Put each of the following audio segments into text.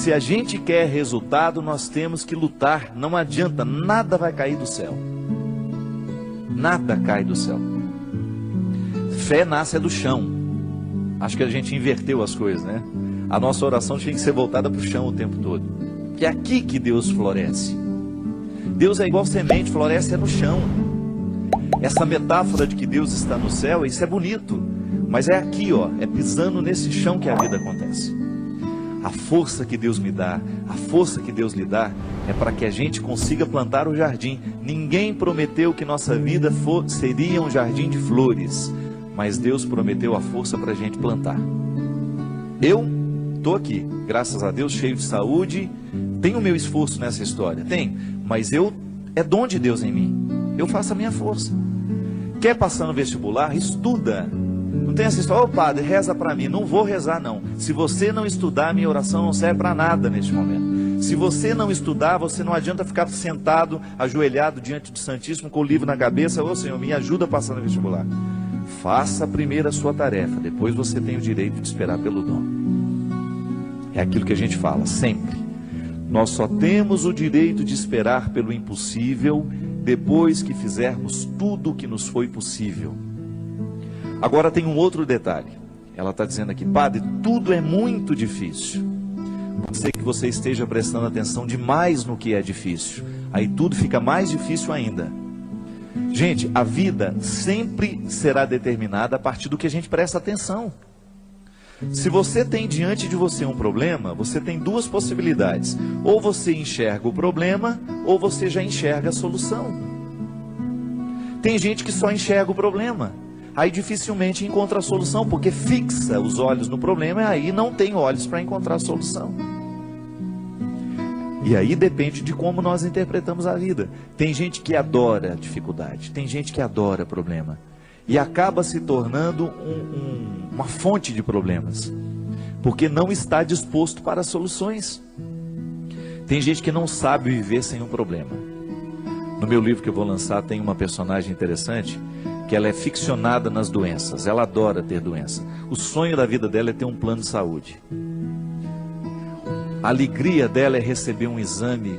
Se a gente quer resultado, nós temos que lutar. Não adianta, nada vai cair do céu. Nada cai do céu. Fé nasce do chão. Acho que a gente inverteu as coisas, né? A nossa oração tinha que ser voltada para o chão o tempo todo. Que é aqui que Deus floresce. Deus é igual semente, floresce no chão. Essa metáfora de que Deus está no céu, isso é bonito. Mas é aqui, ó, é pisando nesse chão que a vida acontece. A força que Deus me dá, a força que Deus lhe dá, é para que a gente consiga plantar o jardim. Ninguém prometeu que nossa vida seria um jardim de flores, mas Deus prometeu a força para a gente plantar. Eu estou aqui, graças a Deus, cheio de saúde, tenho o meu esforço nessa história, tem, mas é dom de Deus em mim, eu faço a minha força. Quer passar no vestibular? Estuda. Não tem essa história, ô padre, reza para mim. Não vou rezar não. Se você não estudar, minha oração não serve para nada neste momento. Se você não estudar, você não adianta ficar sentado, ajoelhado diante do Santíssimo com o livro na cabeça. Ô Senhor, me ajuda a passar no vestibular. Faça primeiro a sua tarefa, depois você tem o direito de esperar pelo dom. É aquilo que a gente fala sempre. Nós só temos o direito de esperar pelo impossível depois que fizermos tudo o que nos foi possível. Agora tem um outro detalhe. Ela está dizendo aqui, padre, tudo é muito difícil. Pode ser que você esteja prestando atenção demais no que é difícil. Aí tudo fica mais difícil ainda. Gente, a vida sempre será determinada a partir do que a gente presta atenção. Se você tem diante de você um problema, você tem duas possibilidades. Ou você enxerga o problema, ou você já enxerga a solução. Tem gente que só enxerga o problema. Aí dificilmente encontra a solução, porque fixa os olhos no problema e aí não tem olhos para encontrar a solução. E aí depende de como nós interpretamos a vida. Tem gente que adora dificuldade, tem gente que adora problema. E acaba se tornando uma fonte de problemas, porque não está disposto para soluções. Tem gente que não sabe viver sem um problema. No meu livro que eu vou lançar tem uma personagem interessante, que ela é ficcionada nas doenças, ela adora ter doença. O sonho da vida dela é ter um plano de saúde. A alegria dela é receber um exame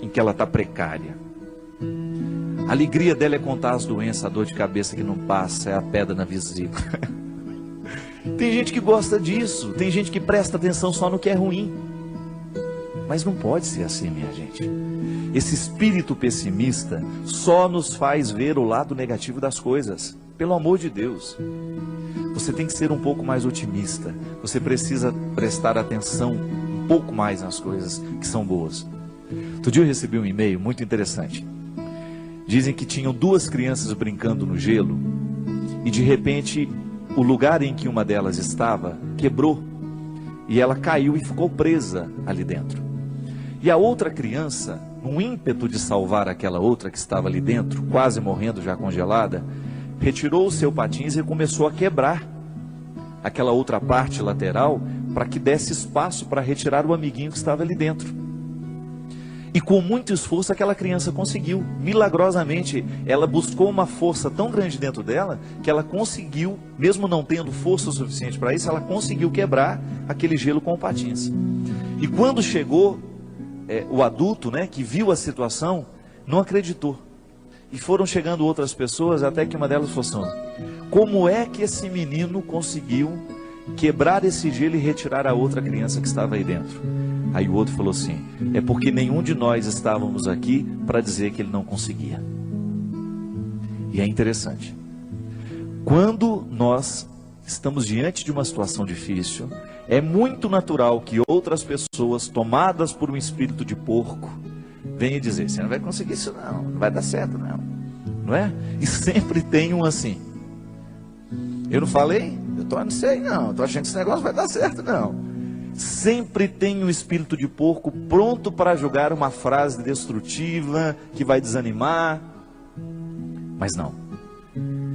em que ela está precária. A alegria dela é contar as doenças, a dor de cabeça que não passa, é a pedra na vesícula. Tem gente que gosta disso, tem gente que presta atenção só no que é ruim. Mas não pode ser assim, minha gente. Esse espírito pessimista só nos faz ver o lado negativo das coisas. Pelo amor de Deus. Você tem que ser um pouco mais otimista. Você precisa prestar atenção um pouco mais nas coisas que são boas. Outro dia eu recebi um e-mail muito interessante. Dizem que tinham duas crianças brincando no gelo e de repente o lugar em que uma delas estava quebrou e ela caiu e ficou presa ali dentro. E a outra criança, num ímpeto de salvar aquela outra que estava ali dentro, quase morrendo já congelada, retirou o seu patins e começou a quebrar aquela outra parte lateral para que desse espaço para retirar o amiguinho que estava ali dentro. E com muito esforço aquela criança conseguiu, milagrosamente, ela buscou uma força tão grande dentro dela, que ela conseguiu, mesmo não tendo força suficiente para isso, ela conseguiu quebrar aquele gelo com o patins. E quando chegou o adulto, né, que viu a situação, não acreditou. E foram chegando outras pessoas, até que uma delas falou assim, como é que esse menino conseguiu quebrar esse gelo e retirar a outra criança que estava aí dentro? Aí o outro falou assim, é porque nenhum de nós estávamos aqui para dizer que ele não conseguia. E é interessante. Quando nós estamos diante de uma situação difícil, é muito natural que outras pessoas, tomadas por um espírito de porco, venham dizer, você não vai conseguir isso não, não vai dar certo não, não é? E sempre tem um assim, eu não falei? Eu não sei não, estou achando que esse negócio vai dar certo não. Sempre tem um espírito de porco pronto para jogar uma frase destrutiva, que vai desanimar. Mas não.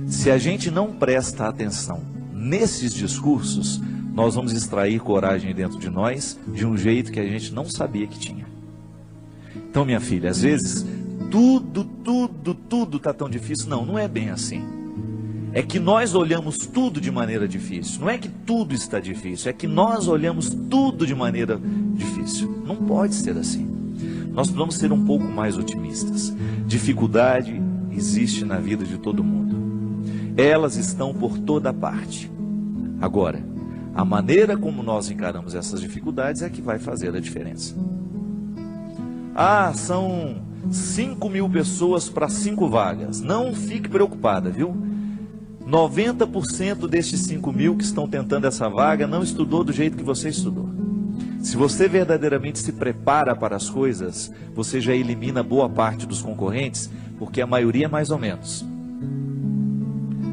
Se a gente não presta atenção nesses discursos, nós vamos extrair coragem dentro de nós, de um jeito que a gente não sabia que tinha. Então, minha filha, às vezes, tudo está tão difícil. Não, não é bem assim. É que nós olhamos tudo de maneira difícil. Não é que tudo está difícil, é que nós olhamos tudo de maneira difícil. difícil. Não pode ser assim. Nós precisamos ser um pouco mais otimistas. Dificuldade existe na vida de todo mundo. Elas estão por toda parte. Agora, a maneira como nós encaramos essas dificuldades é que vai fazer a diferença. São 5.000 pessoas para 5 vagas. Não fique preocupada, viu? 90% destes 5.000 que estão tentando essa vaga não estudou do jeito que você estudou. Se você verdadeiramente se prepara para as coisas, você já elimina boa parte dos concorrentes, porque a maioria é mais ou menos.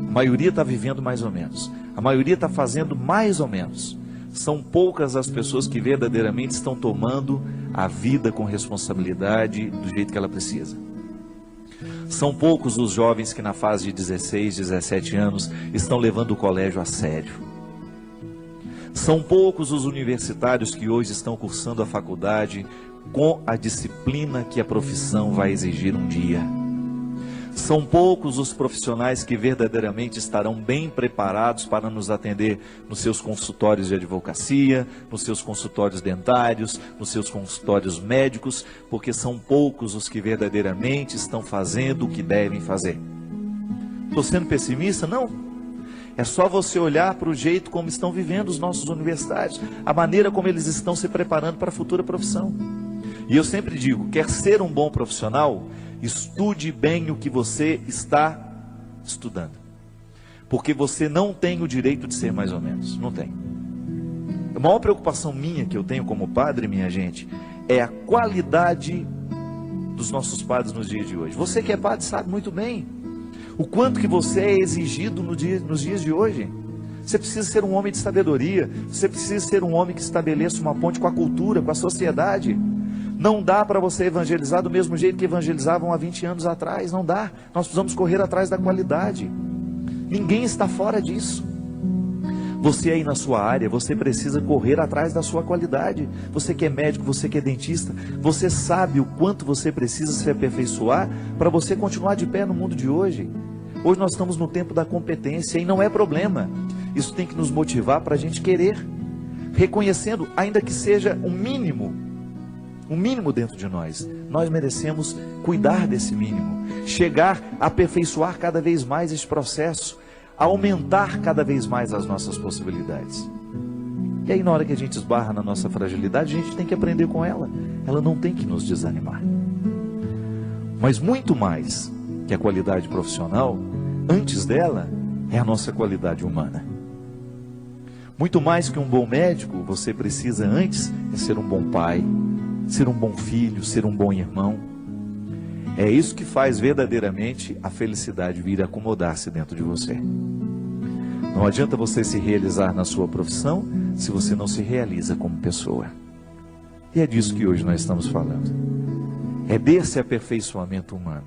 A maioria está vivendo mais ou menos. A maioria está fazendo mais ou menos. São poucas as pessoas que verdadeiramente estão tomando a vida com responsabilidade do jeito que ela precisa. São poucos os jovens que na fase de 16, 17 anos estão levando o colégio a sério. São poucos os universitários que hoje estão cursando a faculdade com a disciplina que a profissão vai exigir um dia. São poucos os profissionais que verdadeiramente estarão bem preparados para nos atender nos seus consultórios de advocacia, nos seus consultórios dentários, nos seus consultórios médicos, porque são poucos os que verdadeiramente estão fazendo o que devem fazer. Estou sendo pessimista? Não. É só você olhar para o jeito como estão vivendo os nossos universitários, a maneira como eles estão se preparando para a futura profissão. E eu sempre digo, quer ser um bom profissional, estude bem o que você está estudando. Porque você não tem o direito de ser mais ou menos. Não tem. A maior preocupação minha que eu tenho como padre, minha gente, é a qualidade dos nossos padres nos dias de hoje. Você que é padre sabe muito bem o quanto que você é exigido nos dias de hoje. Você precisa ser um homem de sabedoria. Você precisa ser um homem que estabeleça uma ponte com a cultura, com a sociedade. Não dá para você evangelizar do mesmo jeito que evangelizavam há 20 anos atrás. Não dá. Nós precisamos correr atrás da qualidade. Ninguém está fora disso. Você aí na sua área, você precisa correr atrás da sua qualidade. Você que é médico, você que é dentista, você sabe o quanto você precisa se aperfeiçoar para você continuar de pé no mundo de hoje. Hoje nós estamos no tempo da competência e não é problema. Isso tem que nos motivar para a gente querer, reconhecendo, ainda que seja um mínimo dentro de nós. Nós merecemos cuidar desse mínimo, chegar a aperfeiçoar cada vez mais esse processo, aumentar cada vez mais as nossas possibilidades. E aí na hora que a gente esbarra na nossa fragilidade, a gente tem que aprender com ela. Ela não tem que nos desanimar. Mas muito mais que a qualidade profissional, antes dela é a nossa qualidade humana. Muito mais que um bom médico, você precisa antes é ser um bom pai, ser um bom filho, ser um bom irmão. É isso que faz verdadeiramente a felicidade vir acomodar-se dentro de você. Não adianta você se realizar na sua profissão se você não se realiza como pessoa. E é disso que hoje nós estamos falando. É desse aperfeiçoamento humano.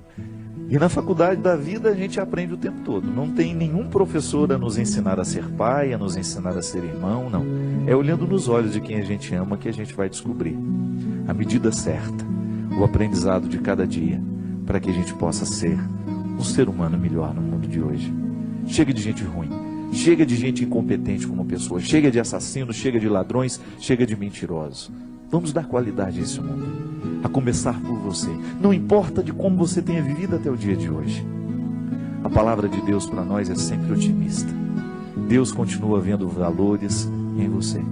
E na faculdade da vida a gente aprende o tempo todo. Não tem nenhum professor a nos ensinar a ser pai, a nos ensinar a ser irmão, não. É olhando nos olhos de quem a gente ama que a gente vai descobrir a medida certa, o aprendizado de cada dia, para que a gente possa ser um ser humano melhor no mundo de hoje. Chega de gente ruim, chega de gente incompetente como pessoa, chega de assassinos, chega de ladrões, chega de mentirosos. Vamos dar qualidade a esse mundo, a começar por você. Não importa de como você tenha vivido até o dia de hoje. A palavra de Deus para nós é sempre otimista. Deus continua vendo valores em você.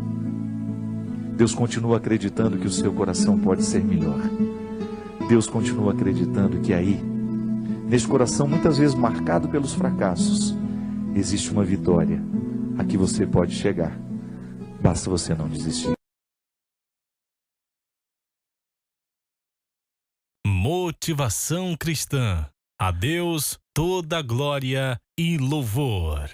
Deus continua acreditando que o seu coração pode ser melhor. Deus continua acreditando que aí, neste coração muitas vezes marcado pelos fracassos, existe uma vitória a que você pode chegar. Basta você não desistir. Motivação cristã. A Deus toda glória e louvor.